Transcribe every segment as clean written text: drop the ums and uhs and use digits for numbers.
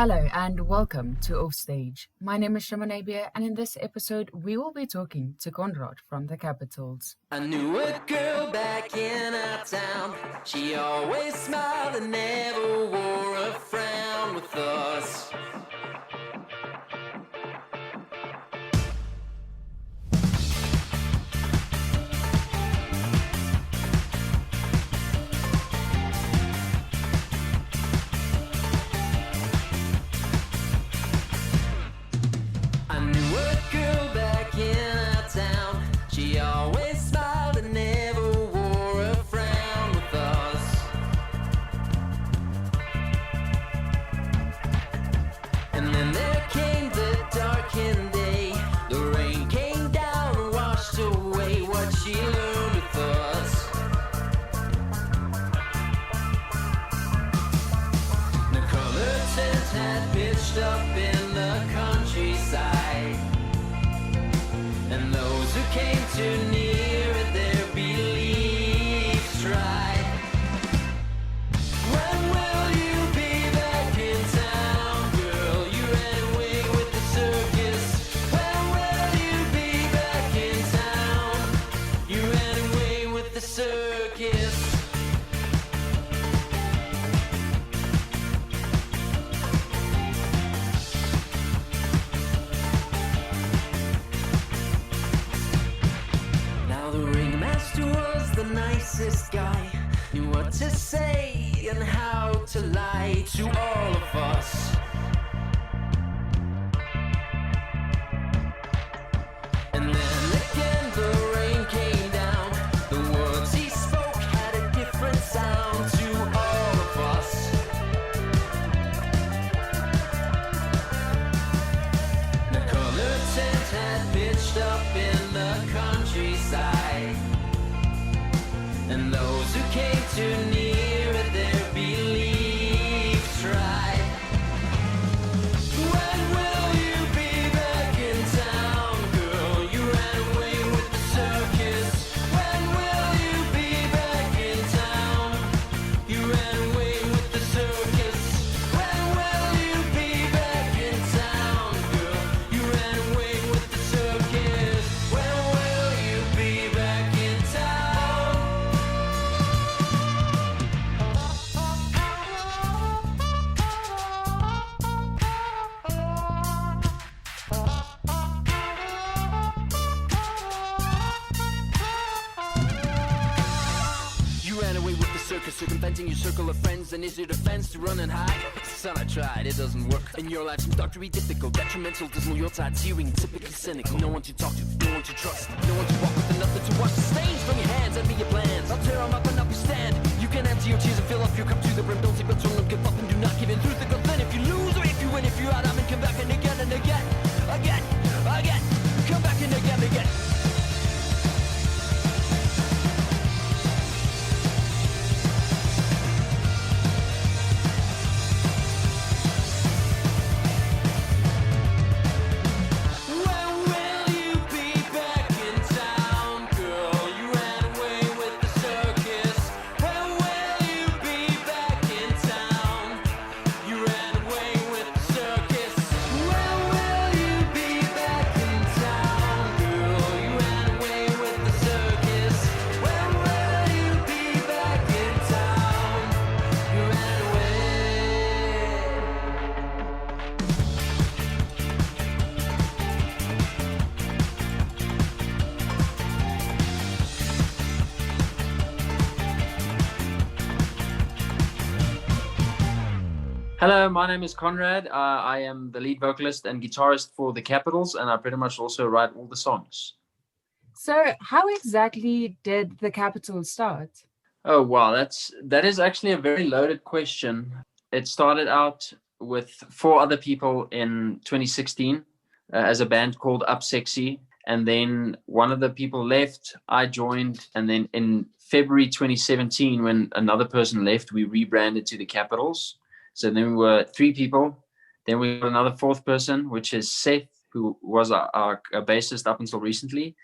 Hello and welcome to Offstage. My name is Shamanabia, and in this episode, we will be talking to Conrad from the Capitals. I knew a girl back in our town. She always smiled and never wore a frown with us. I knew a girl back in our town. She always smiled and never wore a frown with us. And then there came the darkened day. The rain came down and washed away what she learned with us. The color tent had pitched up in the countryside, and those who came too near their beliefs tried. When will you be back in town, girl? You ran away with the circus. When will you be back in town? You ran away with the circus. Now the ringmaster was the nicest guy, knew what to say and how to lie to all of us. And then again the rain came down. The words he spoke had a different sound to all of us. The color tent had pitched up in the countryside, and those who came too near their beliefs tried. When will you be back in town, girl? You ran away with the circus. When will you be back in town? You ran away with the circus. When will you be back in town, girl? You ran away with the circus. When will you be back in town? You ran away with the circus, circumventing your circle of friends. And is your defense to run and hide? Son, I tried, it doesn't work. And your life seems dark to be difficult, detrimental, dismal. Your side's hearing, typically cynical. No one to talk to, no one to trust, no one to walk with, and nothing to wash the stains from your hands. Envy your plans, I'll tear them up and up you stand. You can empty your tears and fill up your cup to the brim. Don't see but don't give up and do not give in. Through the good, then if you lose or if you win, if you're out, I'm in. Come back and again and again, again, again. Come back and again, again. When will you be back in town, girl? You ran away with the circus. When will you be back in town? You ran away with the circus. When will you be back in town, girl? You ran away with the circus. When will you be back in town? You ran away. Hello, my name is Conrad. I am the lead vocalist and guitarist for the Capitals, and I pretty much also write all the songs. So, how exactly did the Capitals start? Oh wow, that is actually a very loaded question. It started out with 4 other people in 2016 as a band called Up Sexy, and then one of the people left. I joined, and then in February 2017, when another person left, we rebranded to the Capitals. So then we were 3 people. Then we got another 4th person, which is Seth, who was our bassist up until recently.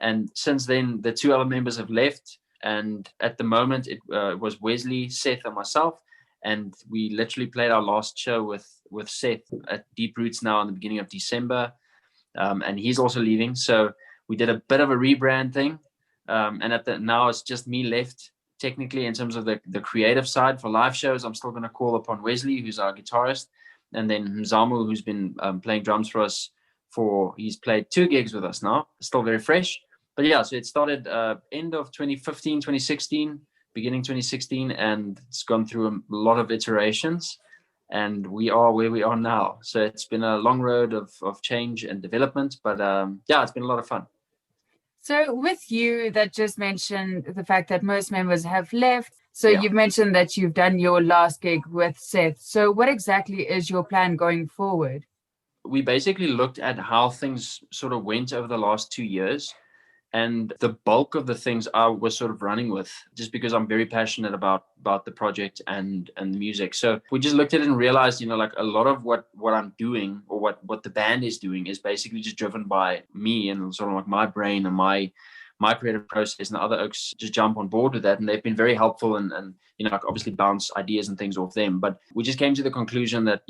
And since then, the 2 other members have left. And at the moment, it was Wesley, Seth, and myself. And we literally played our last show with Seth at Deep Roots now in the beginning of December. And he's also leaving. So we did a bit of a rebrand thing. And now it's just me left technically in terms of the creative side for live shows. I'm still going to call upon Wesley, who's our guitarist, and then Mzamu, who's been playing drums for us he's played 2 gigs with us now, still very fresh. But yeah, so it started end of 2015, 2016, beginning 2016, and it's gone through a lot of iterations, and we are where we are now. So it's been a long road of change and development, but yeah, it's been a lot of fun. So with you that just mentioned the fact that most members have left. So you've mentioned that you've done your last gig with Seth. So what exactly is your plan going forward? We basically looked at how things sort of went over the last 2 years. And the bulk of the things I was sort of running with, just because I'm very passionate about the project and the music. So we just looked at it and realized, like a lot of what I'm doing, or what the band is doing, is basically just driven by me and sort of like my brain and my creative process. And the other oaks just jump on board with that, and they've been very helpful and obviously bounce ideas and things off them. But we just came to the conclusion that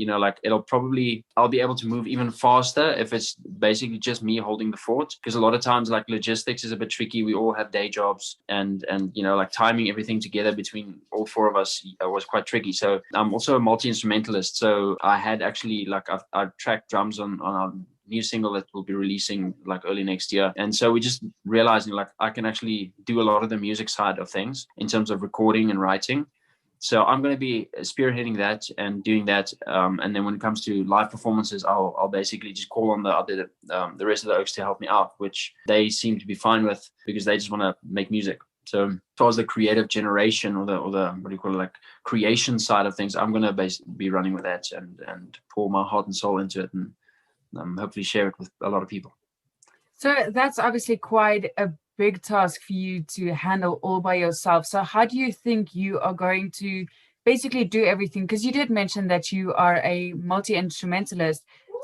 I'll be able to move even faster if it's basically just me holding the fort, because a lot of times like logistics is a bit tricky. We all have day jobs, and like timing everything together between all 4 of us was quite tricky. So I'm also a multi-instrumentalist, so I had actually I've tracked drums on our new single that we'll be releasing like early next year. And so we just realizing like I can actually do a lot of the music side of things in terms of recording and writing. So I'm going to be spearheading that and doing that. And then when it comes to live performances, I'll basically just call on the rest of the Oaks to help me out, which they seem to be fine with, because they just want to make music. So as far as the creative generation or the what do you call it, like creation side of things, I'm going to basically be running with that and pour my heart and soul into it, and hopefully share it with a lot of people. So that's obviously quite a big task for you to handle all by yourself. So how do you think you are going to basically do everything? Because you did mention that you are a multi-instrumentalist.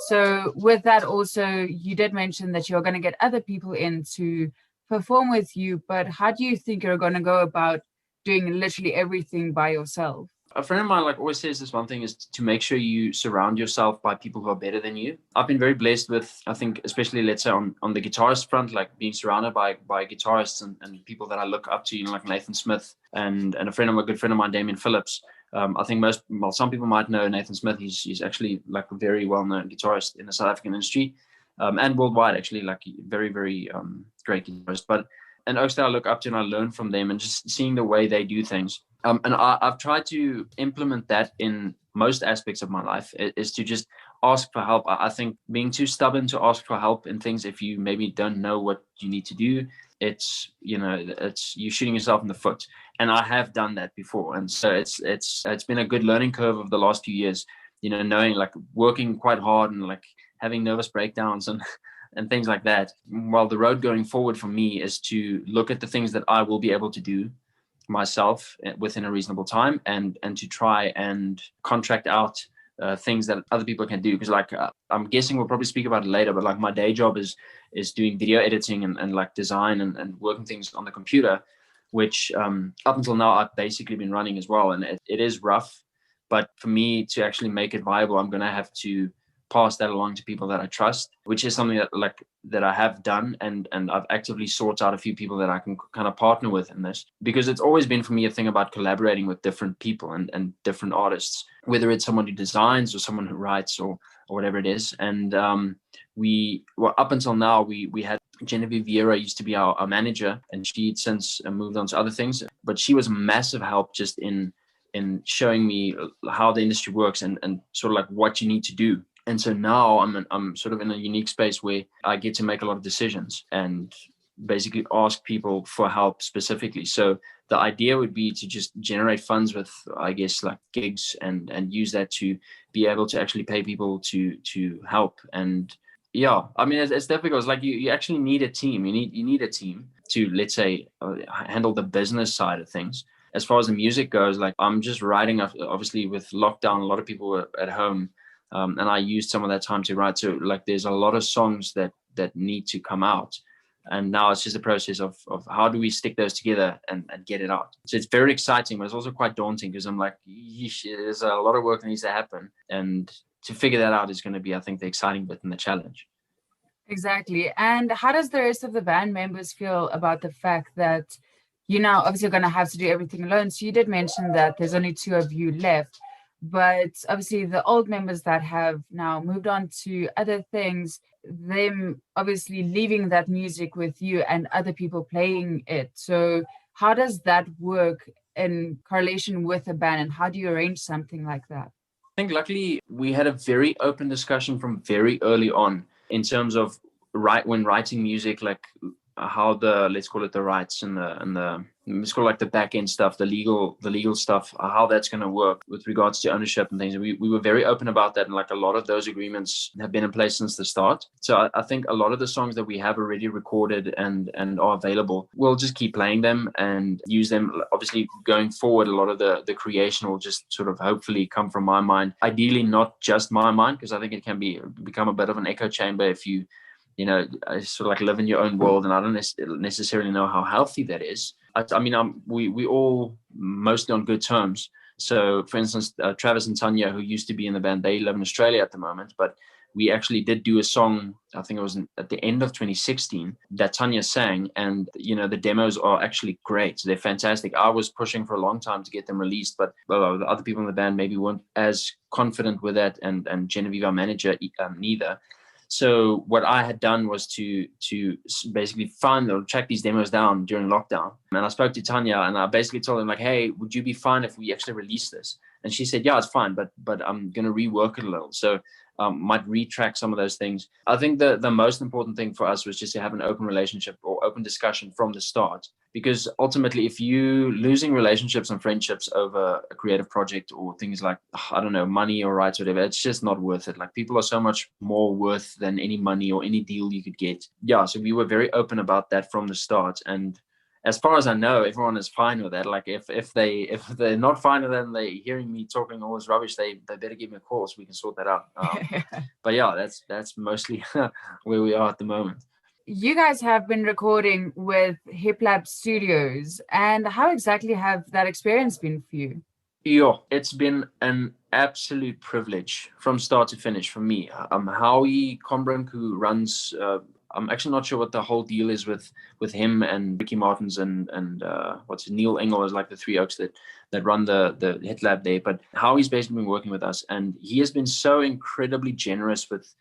So with that also, you did mention that you're going to get other people in to perform with you. But how do you think you're going to go about doing literally everything by yourself? A friend of mine always says this one thing is to make sure you surround yourself by people who are better than you. I've been very blessed with, I think, especially let's say on the guitarist front, like being surrounded by guitarists and people that I look up to, like Nathan Smith and a good friend of mine, Damien Phillips. I think some people might know Nathan Smith. He's actually like a very well-known guitarist in the South African industry, and worldwide, actually, like very, very great guitarist. But and Oakstad I look up to, and I learn from them, and just seeing the way they do things. And I've tried to implement that in most aspects of my life, is to just ask for help. I think being too stubborn to ask for help in things, if you maybe don't know what you need to do, it's you shooting yourself in the foot. And I have done that before. And so it's been a good learning curve of the last few years, knowing, like, working quite hard and like having nervous breakdowns and things like that. While the road going forward for me is to look at the things that I will be able to do myself within a reasonable time, and to try and contract out things that other people can do. Because I'm guessing we'll probably speak about it later, but like my day job is doing video editing and like design and working things on the computer, which up until now I've basically been running as well. And it is rough, but for me to actually make it viable, I'm going to have to pass that along to people that I trust, which is something that I have done, and I've actively sought out a few people that I can kind of partner with in this, because it's always been for me a thing about collaborating with different people and different artists, whether it's someone who designs or someone who writes or whatever it is. And up until now we had Genevieve Vieira used to be our manager, and she'd since moved on to other things, but she was a massive help just in showing me how the industry works and sort of like what you need to do. And so now I'm sort of in a unique space where I get to make a lot of decisions and basically ask people for help specifically. So the idea would be to just generate funds with, I guess, like gigs and use that to be able to actually pay people to help. And yeah, I mean, it's difficult. It's like you actually need a team. You need a team to, let's say, handle the business side of things. As far as the music goes, like I'm just writing, obviously with lockdown, a lot of people were at home. And I used some of that time to write. So like there's a lot of songs that need to come out. And now it's just a process of how do we stick those together and get it out. So it's very exciting, but it's also quite daunting because I'm like, there's a lot of work that needs to happen. And to figure that out is going to be, I think, the exciting bit and the challenge. Exactly. And how does the rest of the band members feel about the fact that you now obviously going to have to do everything alone? So you did mention that there's only two of you left, but obviously the old members that have now moved on to other things, them obviously leaving that music with you and other people playing it. So how does that work in correlation with a band, and how do you arrange something like that? I think luckily we had a very open discussion from very early on in terms of when writing music, like how the, let's call it the rights and the let's call it like the back end stuff, the legal stuff, how that's going to work with regards to ownership and things. We were very open about that, and like a lot of those agreements have been in place since the start. So I think a lot of the songs that we have already recorded and are available, we'll just keep playing them and use them. Obviously going forward, a lot of the creation will just sort of hopefully come from my mind, ideally not just my mind, because I think it can become a bit of an echo chamber if you sort of like live in your own world, and I don't necessarily know how healthy that is. I mean, we all mostly on good terms. So, for instance, Travis and Tanya, who used to be in the band, they live in Australia at the moment, but we actually did do a song, I think it was at the end of 2016, that Tanya sang, and, the demos are actually great. They're fantastic. I was pushing for a long time to get them released, but the other people in the band maybe weren't as confident with that, and Genevieve, our manager, neither. So what I had done was to basically track these demos down during lockdown. And I spoke to Tanya, and I basically told him, like, hey, would you be fine if we actually release this? And she said, yeah, it's fine, but I'm going to rework it a little. So might retrack some of those things. I think the most important thing for us was just to have an open relationship or open discussion from the start. Because ultimately, if you losing relationships and friendships over a creative project or things like, I don't know, money or rights, whatever, it's just not worth it. Like, people are so much more worth than any money or any deal you could get. Yeah, so we were very open about that from the start. And as far as I know, everyone is fine with that. Like, if they're not fine with that and they're hearing me talking all this rubbish, they better give me a call so we can sort that out. But yeah, that's mostly where we are at the moment. You guys have been recording with Hip Lab Studios, and how exactly have that experience been for you? Yeah, it's been an absolute privilege from start to finish for me. Howie Combrink, who runs, I'm actually not sure what the whole deal is with him and Ricky Martins and Neil Engel is like the three oaks that run the Hit Lab there. But Howie's basically been working with us, and he has been so incredibly generous with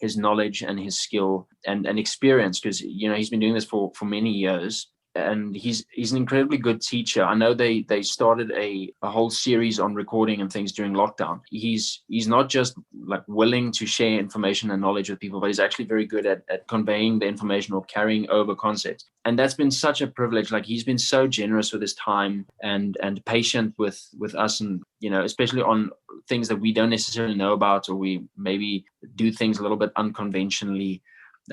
his knowledge and his skill and experience, because he's been doing this for many years, and he's an incredibly good teacher. I know they started a whole series on recording and things during lockdown. He's not just like willing to share information and knowledge with people, but he's actually very good at conveying the information or carrying over concepts. And that's been such a privilege. Like, he's been so generous with his time and patient with us, and especially on things that we don't necessarily know about, or we maybe do things a little bit unconventionally.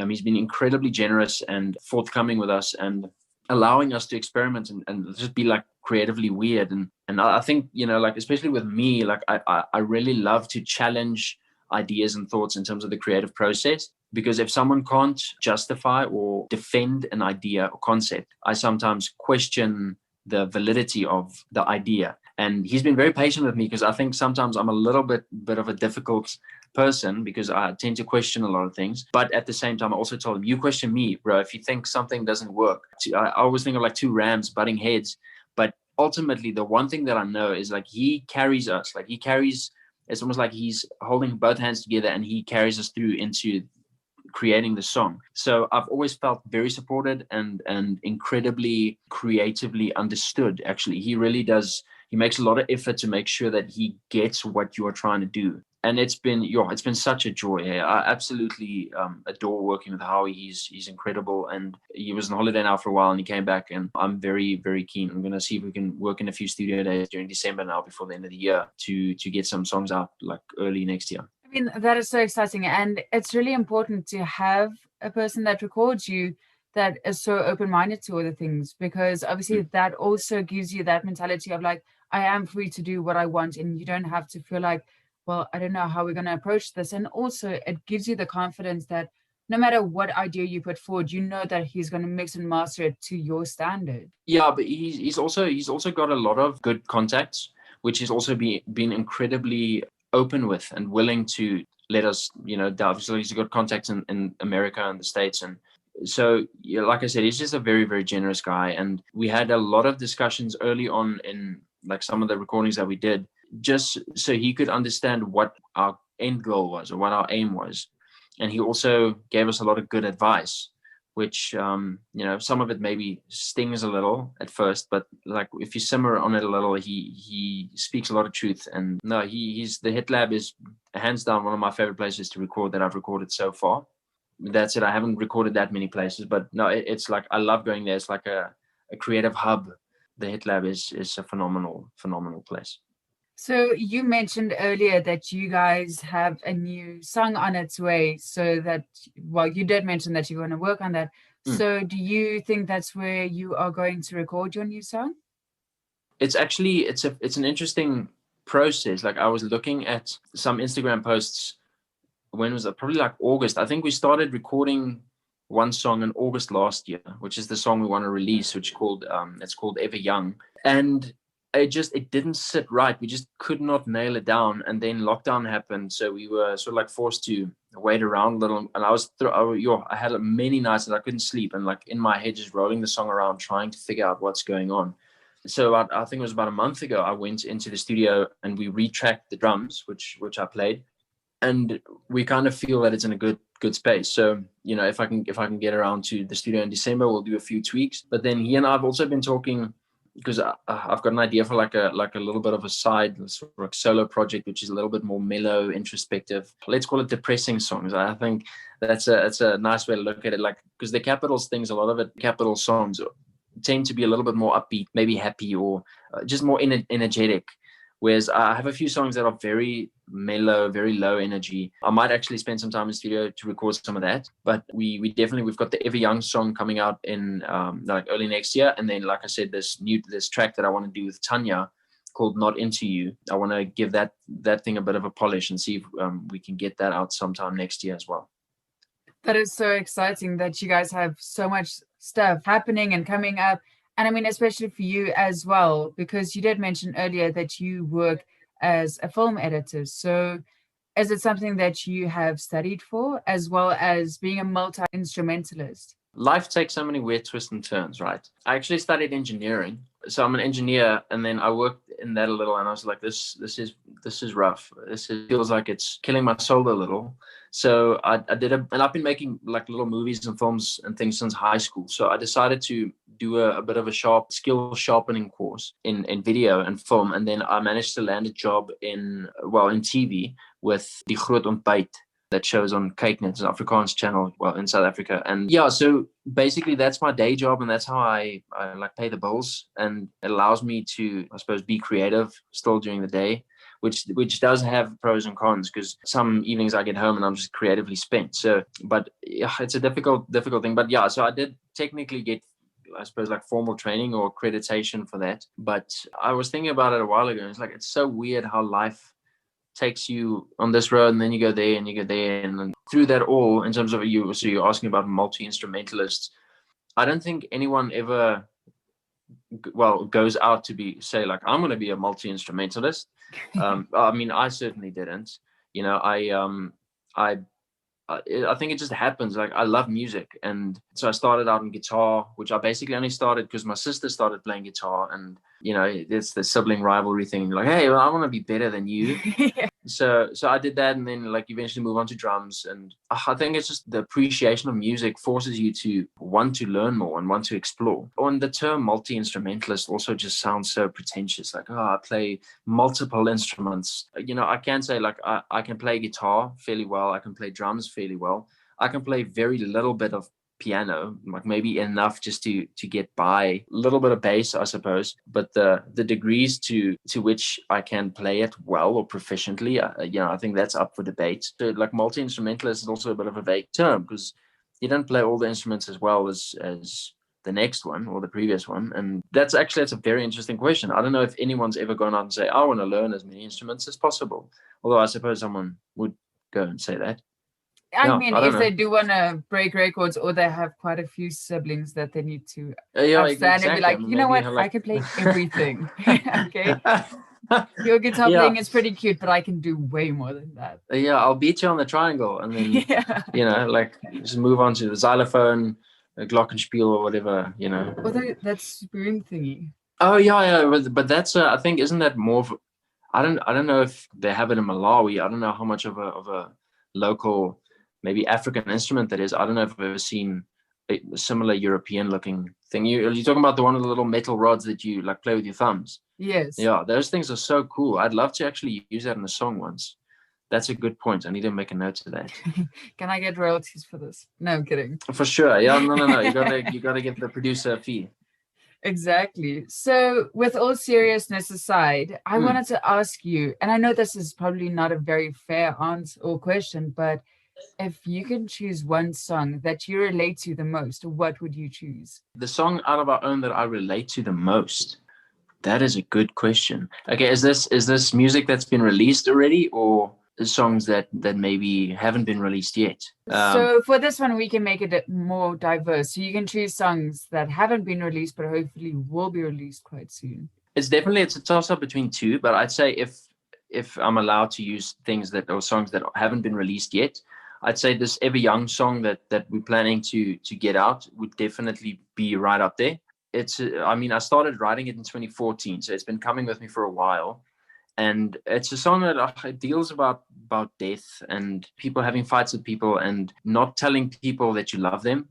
He's been incredibly generous and forthcoming with us, and allowing us to experiment and just be like creatively weird. And I think, like, especially with me, like I really love to challenge ideas and thoughts in terms of the creative process, because if someone can't justify or defend an idea or concept, I sometimes question the validity of the idea. And he's been very patient with me, because I think sometimes I'm a little bit of a difficult person, because I tend to question a lot of things. But at the same time, I also told him, you question me, bro. If you think something doesn't work, I always think of like two rams butting heads. But ultimately, the one thing that I know is, like, he carries us. Like, it's almost like he's holding both hands together, and he carries us through into creating the song. So I've always felt very supported and incredibly creatively understood. Actually, he really does. He makes a lot of effort to make sure that he gets what you are trying to do. And it's been such a joy. I absolutely adore working with Howie. He's incredible, and he was on holiday now for a while, and he came back, and I'm very, very keen. I'm going to see if we can work in a few studio days during December now before the end of the year to get some songs out like early next year. I mean, that is so exciting, and it's really important to have a person that records you that is so open-minded to other things, because obviously that also gives you that mentality of like, I am free to do what I want, and you don't have to feel like, well, I don't know how we're going to approach this. And also it gives you the confidence that, no matter what idea you put forward, you know that he's going to mix and master it to your standard. Yeah, but he's also got a lot of good contacts, which he's also been incredibly open with and willing to let us, delve. So he's got contacts in America and the States, and so yeah, like I said, he's just a very, very generous guy. And we had a lot of discussions early on in like some of the recordings that we did, just so he could understand what our end goal was or what our aim was. And he also gave us a lot of good advice, which some of it maybe stings a little at first, but like if you simmer on it a little, he speaks a lot of truth. And no, he's the Hit Lab is hands down one of my favorite places to record that I've recorded so far. That's it. I haven't recorded that many places, but no, it's like I love going there. It's like a creative hub. The Hit Lab is a phenomenal place. So you mentioned earlier that you guys have a new song on its way. So that, well, you did mention that you're going to work on that. So do you think that's where you are going to record your new song? It's actually it's an interesting process. Like I was looking at some Instagram posts. When was it? Probably like August. I think we started recording one song in August last year, which is the song we want to release, which it's called Ever Young. And it didn't sit right. We just could not nail it down. And then lockdown happened. So we were sort of like forced to wait around a little. And I had many nights that I couldn't sleep. And like in my head, just rolling the song around, trying to figure out what's going on. So I think it was about a month ago, I went into the studio and we retracked the drums, which I played. And we kind of feel that it's in a good space. So, if I can get around to the studio in December, we'll do a few tweaks. But then he and I have also been talking, because I've got an idea for like a little bit of a side sort of solo project, which is a little bit more mellow, introspective. Let's call it depressing songs. I think that's a nice way to look at it. Like, because the Capitals things, a lot of it, Capital songs tend to be a little bit more upbeat, maybe happy, or just more energetic. Whereas I have a few songs that are very mellow, very low energy. I might actually spend some time in the studio to record some of that. But we've got the Ever Young song coming out in like early next year. And then, like I said, this track that I want to do with Tanya called Not Into You. I want to give that thing a bit of a polish and see if we can get that out sometime next year as well. That is so exciting that you guys have so much stuff happening and coming up. And I mean, especially for you as well, because you did mention earlier that you work as a film editor. So is it something that you have studied for, as well as being a multi-instrumentalist? Life takes so many weird twists and turns, right? I actually studied engineering. So I'm an engineer, and then I worked in that a little, and I was like, this is rough. Feels like it's killing my soul a little. So I did and I've been making like little movies and films and things since high school. So I decided to do a bit of a skill sharpening course in video and film, and then I managed to land a job in TV with Die Groot Ontbyt, that shows on Kyk-Net, an Afrikaans channel, in South Africa. And yeah, so basically that's my day job, and that's how I like pay the bills, and it allows me to, I suppose, be creative still during the day, which does have pros and cons, because some evenings I get home and I'm just creatively spent. So, but yeah, it's a difficult thing. But yeah, so I did technically get, I suppose, like formal training or accreditation for that. But I was thinking about it a while ago, and it's like, it's so weird how life takes you on this road, and then you go there and you go there, and then through that all, in terms of so you're asking about multi-instrumentalists, I don't think anyone ever goes out to say like, I'm going to be a multi-instrumentalist. I mean, I certainly didn't. I think it just happens. Like, I love music, and so I started out on guitar, which I basically only started because my sister started playing guitar, and it's the sibling rivalry thing. Like, hey, well, I want to be better than you. Yeah. So I did that, and then like eventually move on to drums. And I think it's just the appreciation of music forces you to want to learn more and want to explore. And the term multi-instrumentalist also just sounds so pretentious. Like, oh, I play multiple instruments. I can say like I can play guitar fairly well. I can play drums fairly well. I can play very little bit of piano, like maybe enough just to get by, a little bit of bass, I suppose, but the degrees to which I can play it well or proficiently, I think that's up for debate. So like multi-instrumentalist is also a bit of a vague term, because you don't play all the instruments as well as the next one or the previous one. And that's a very interesting question. I don't know if anyone's ever gone out and say, I want to learn as many instruments as possible, although I suppose someone would go and say that. I Yeah, mean, I don't if know. they do want to break records or they have quite a few siblings that they need to Yeah, upstand and be exactly. I like, mean, you know maybe you what, have I like can play everything. Okay, your guitar yeah, playing is pretty cute, but I can do way more than that. yeah, I'll beat you on the triangle, and then Yeah. like just move on to the xylophone, the glockenspiel, or whatever. Although that spoon thingy. Oh yeah, yeah, but that's I think isn't that more of, I don't know if they have it in Malawi. I don't know how much of a local, maybe African instrument that is. I don't know if I've ever seen a similar European looking thing. You're talking about the one of the little metal rods that you like play with your thumbs. Yes. Yeah, those things are so cool. I'd love to actually use that in a song once. That's a good point. I need to make a note of that. Can I get royalties for this? No, I'm kidding. For sure. Yeah, no, no, no. You gotta get the producer a fee. Exactly. So, with all seriousness aside, I Hmm. wanted to ask you, and I know this is probably not a very fair answer or question, but if you can choose one song that you relate to the most, what would you choose? The song out of our own that I relate to the most. That is a good question. Okay, is this music that's been released already, or songs that maybe haven't been released yet? So, for this one, we can make it more diverse. So, you can choose songs that haven't been released, but hopefully will be released quite soon. It's a toss up between two, but I'd say if I'm allowed to use things that or songs that haven't been released yet, I'd say this Ever Young song that we're planning to get out would definitely be right up there. I mean, I started writing it in 2014, so it's been coming with me for a while, and it's a song that it deals about death and people having fights with people and not telling people that you love them,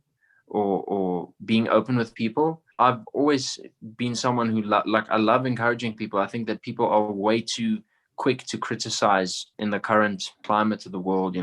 or being open with people. I've always been someone who like I love encouraging people. I think that people are way too quick to criticize in the current climate of the world,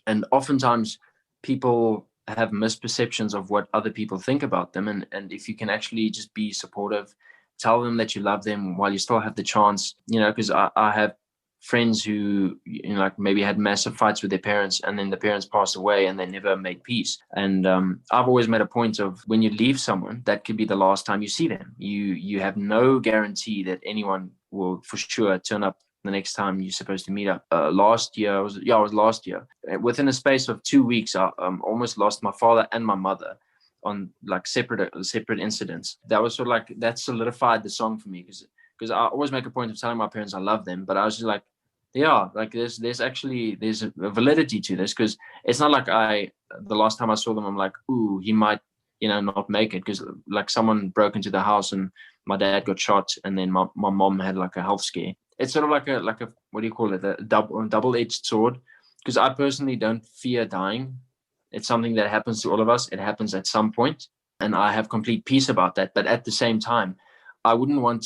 and oftentimes people have misperceptions of what other people think about them, and if you can actually just be supportive, tell them that you love them while you still have the chance, because I have friends who like maybe had massive fights with their parents, and then the parents passed away and they never made peace. And I've always made a point of, when you leave someone, that could be the last time you see them. You have no guarantee that anyone will for sure turn up the next time you're supposed to meet up. Last year, it was last year. Within a space of 2 weeks, I almost lost my father and my mother on like separate incidents. That was sort of like, that solidified the song for me, because I always make a point of telling my parents I love them, but I was just like, yeah, like there's a validity to this, because it's not like the last time I saw them, I'm like, ooh, he might not make it, because like someone broke into the house and my dad got shot, and then my mom had like a health scare. It's sort of like a what do you call it, a double-edged sword, because I personally don't fear dying. It's something that happens to all of us. It happens at some point, and I have complete peace about that. But at the same time, I wouldn't want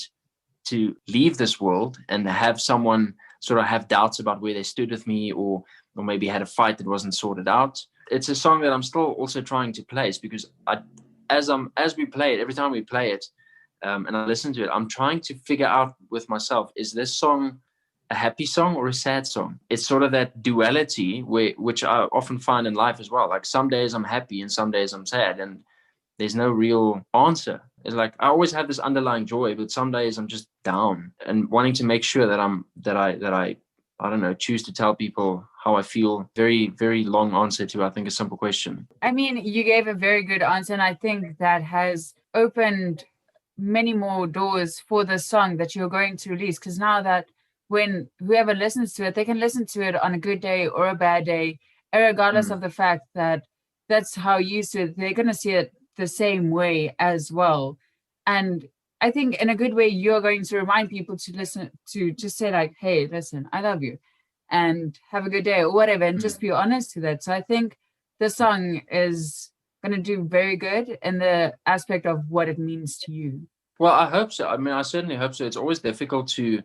to leave this world and have someone sort of have doubts about where they stood with me, or maybe had a fight that wasn't sorted out. It's a song that I'm still also trying to place, because as we play it, every time we play it, and I listen to it, I'm trying to figure out with myself, is this song a happy song or a sad song? It's sort of that duality which I often find in life as well. Like some days I'm happy and some days I'm sad, and there's no real answer. It's like I always have this underlying joy, but some days I'm just down, and wanting to make sure that I don't know, choose to tell people how I feel. Very, very long answer to, I think, a simple question. I mean, you gave a very good answer, and I think that has opened many more doors for the song that you're going to release. Because now that when whoever listens to it, they can listen to it on a good day or a bad day, regardless of the fact that that's how you see it, they're going to see it the same way as well. And I think in a good way, you're going to remind people to listen, to just say like, hey, listen, I love you and have a good day or whatever, and just be honest to that. So I think the song is going to do very good in the aspect of what it means to you. Well, I hope so. I mean, I certainly hope so. It's always difficult to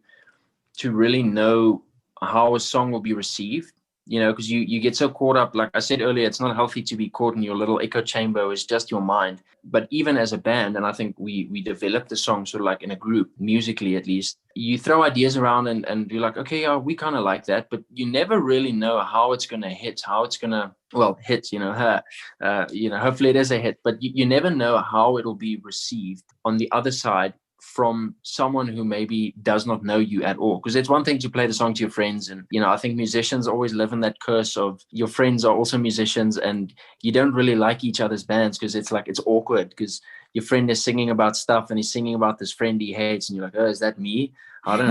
really know how a song will be received, because you get so caught up. Like I said earlier, it's not healthy to be caught in your little echo chamber. It's just your mind. But even as a band, and I think we developed the song sort of like in a group, musically at least, you throw ideas around, and you're like, okay, yeah, we kind of like that, but you never really know how it's going to hit, how it's going to, well, hit, hopefully it is a hit, but you never know how it'll be received on the other side from someone who maybe does not know you at all. Because it's one thing to play the song to your friends, and I think musicians always live in that curse of your friends are also musicians and you don't really like each other's bands because it's awkward because your friend is singing about stuff and he's singing about this friend he hates and you're like, oh, is that me? I don't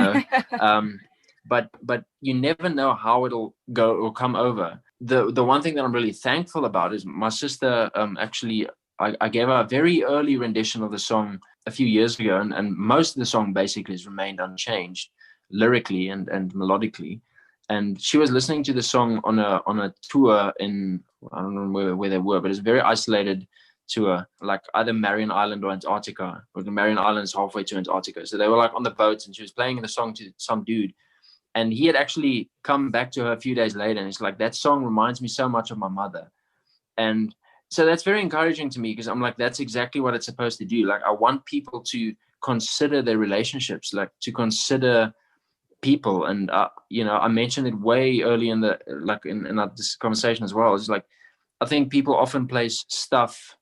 know. But you never know how it'll go or come over. The one thing that I'm really thankful about is my sister actually, I gave her a very early rendition of the song a few years ago, and most of the song basically has remained unchanged lyrically and melodically. And she was listening to the song on a tour in, I don't know where they were, but it's a very isolated tour, like either Marion Island or Antarctica, or the Marion Island is halfway to Antarctica. So they were like on the boats and she was playing the song to some dude. And he had actually come back to her a few days later and it's like, that song reminds me so much of my mother. And so that's very encouraging to me because I'm like, that's exactly what it's supposed to do. Like, I want people to consider their relationships, like to consider people. And, I mentioned it way early in this conversation as well. It's like, I think people often place stuff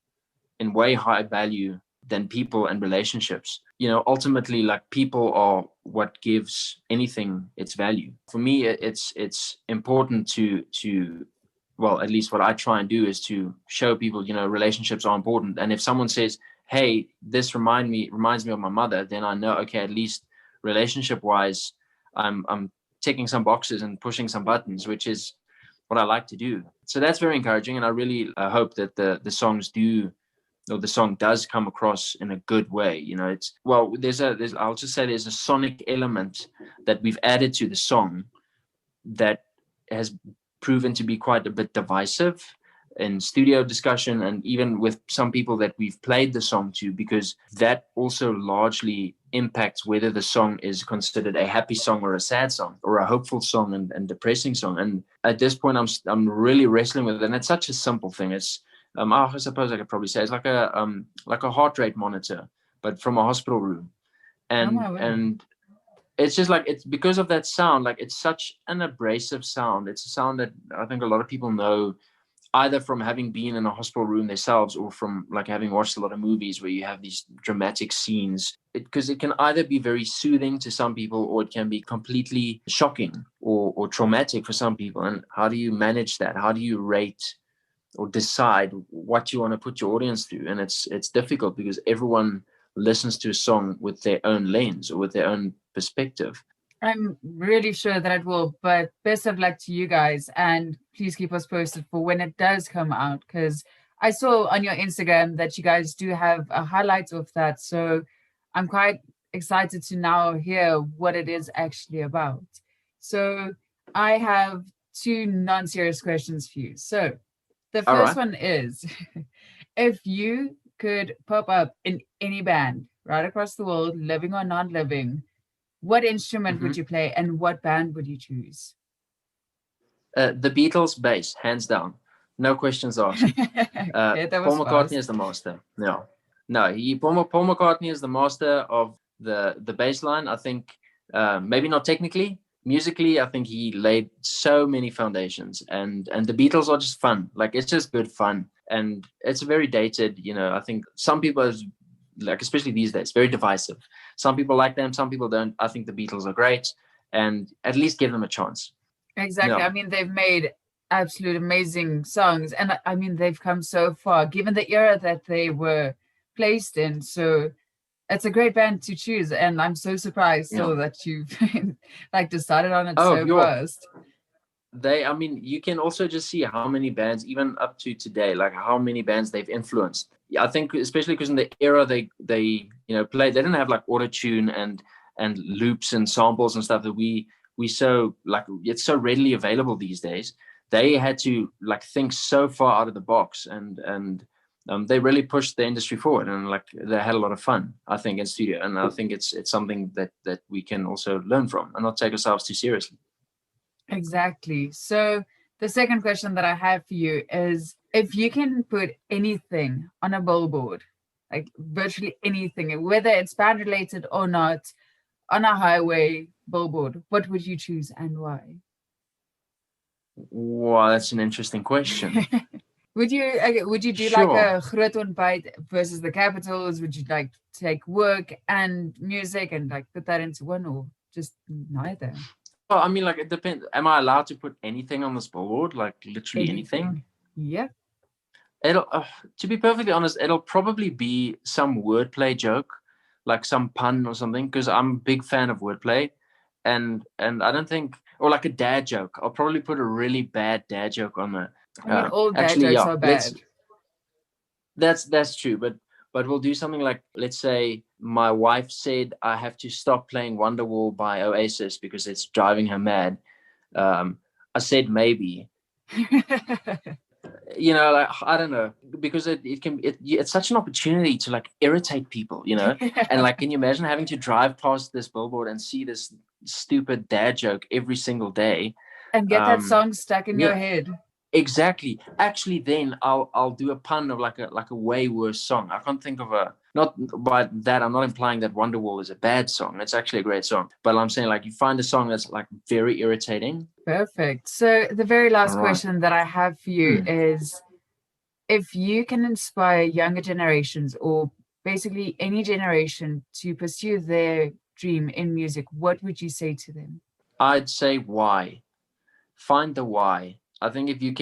in way higher value than people and relationships. Ultimately, like, people are what gives anything its value. For me, it's important to well, at least what I try and do is to show people, relationships are important. And if someone says, hey, this reminds me of my mother, then I know, okay, at least relationship wise, I'm ticking some boxes and pushing some buttons, which is what I like to do. So that's very encouraging. And I really hope that the song does come across in a good way. I'll just say there's a sonic element that we've added to the song that has proven to be quite a bit divisive in studio discussion and even with some people that we've played the song to, because that also largely impacts whether the song is considered a happy song or a sad song or a hopeful song and depressing song. And at this point, I'm really wrestling with it. And it's such a simple thing. It's I suppose I could probably say it's like a heart rate monitor, but from a hospital room. And it's just like, it's because of that sound, like it's such an abrasive sound. It's a sound that I think a lot of people know either from having been in a hospital room themselves or from like having watched a lot of movies where you have these dramatic scenes, because it can either be very soothing to some people or it can be completely shocking or traumatic for some people. And how do you manage that? How do you rate or decide what you want to put your audience through? And it's difficult because everyone listens to a song with their own lens or with their own perspective. I'm really sure that it will, but best of luck to you guys. And please keep us posted for when it does come out, because I saw on your Instagram that you guys do have a highlight of that. So I'm quite excited to now hear what it is actually about. So I have two non-serious questions for you. So the first one is, if you could pop up in any band right across the world, living or non-living, what instrument would you play and what band would you choose? The Beatles bass, hands down. No questions asked. Paul McCartney is the master. No, Paul McCartney is the master of the bass line. I think maybe not technically, musically, I think he laid so many foundations, and the Beatles are just fun. Like, it's just good fun, and it's very dated. I think some people, like, especially these days, very divisive. Some people like them, some people don't. I think the Beatles are great, and at least give them a chance. Exactly. I mean, they've made absolute amazing songs, and I mean, they've come so far given the era that they were placed in. So it's a great band to choose, and I'm so surprised still that you've like decided on it so fast. I mean, you can also just see how many bands, even up to today, like how many bands they've influenced. I think especially because in the era they played, they didn't have like auto-tune and loops and samples and stuff that we so, like, it's so readily available these days. They had to like think so far out of the box, and they really pushed the industry forward, and like they had a lot of fun, I think, in studio. And I think it's something that we can also learn from and not take ourselves too seriously. Exactly. So the second question that I have for you is, if you can put anything on a billboard, like virtually anything, whether it's band related or not, on a highway billboard, what would you choose and why? Wow, that's an interesting question. Would you do like Sure. a groot ontbijt versus the capitals? Would you like take work and music and like put that into one, or just neither? Well, I mean, like, it depends. Am I allowed to put anything on this billboard? Like, literally anything? Anything. Yeah. It'll, to be perfectly honest, it'll probably be some wordplay joke, like some pun or something, because I'm a big fan of wordplay, and I don't think, or like a dad joke. I'll probably put a really bad dad joke on the. I mean, all dad Actually, jokes yeah, are let's. bad. That's true, but we'll do something like, let's say my wife said I have to stop playing Wonderwall by Oasis because it's driving her mad. I said maybe, like, I don't know, because it's such an opportunity to like irritate people, and like, can you imagine having to drive past this billboard and see this stupid dad joke every single day? And get that song stuck in your Yeah, head. exactly. Actually, then I'll do a pun of like a way worse song. I can't think of a, not by that I'm not implying that Wonderwall is a bad song. It's actually a great song, but I'm saying, like, you find a song that's like very irritating. Perfect. So the very All last right. question that I have for you is, if you can inspire younger generations or basically any generation to pursue their dream in music, what would you say to them? I'd say why. Find the why. I think if you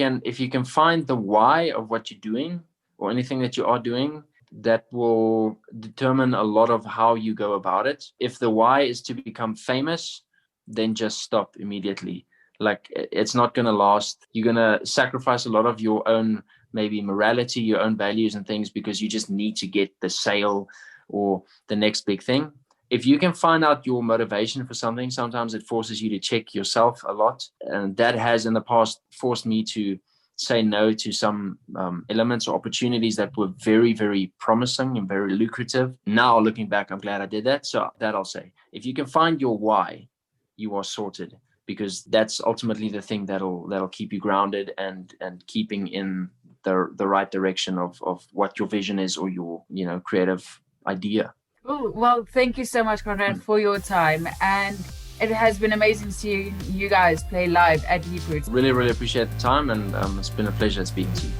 can find the why of what you're doing or anything that you are doing, that will determine a lot of how you go about it. If the why is to become famous, then just stop immediately. Like, it's not going to last. You're going to sacrifice a lot of your own, maybe morality, your own values and things, because you just need to get the sale or the next big thing. If you can find out your motivation for something, sometimes it forces you to check yourself a lot. And that has in the past forced me to say no to some elements or opportunities that were very, very promising and very lucrative. Now, looking back, I'm glad I did that. So that I'll say, if you can find your why, you are sorted, because that's ultimately the thing that'll keep you grounded and keeping in the right direction of what your vision is, or your creative idea. Oh, well, thank you so much, Conrad, for your time. And it has been amazing to see you guys play live at Deep Roots. Really, really appreciate the time, and it's been a pleasure speaking to you.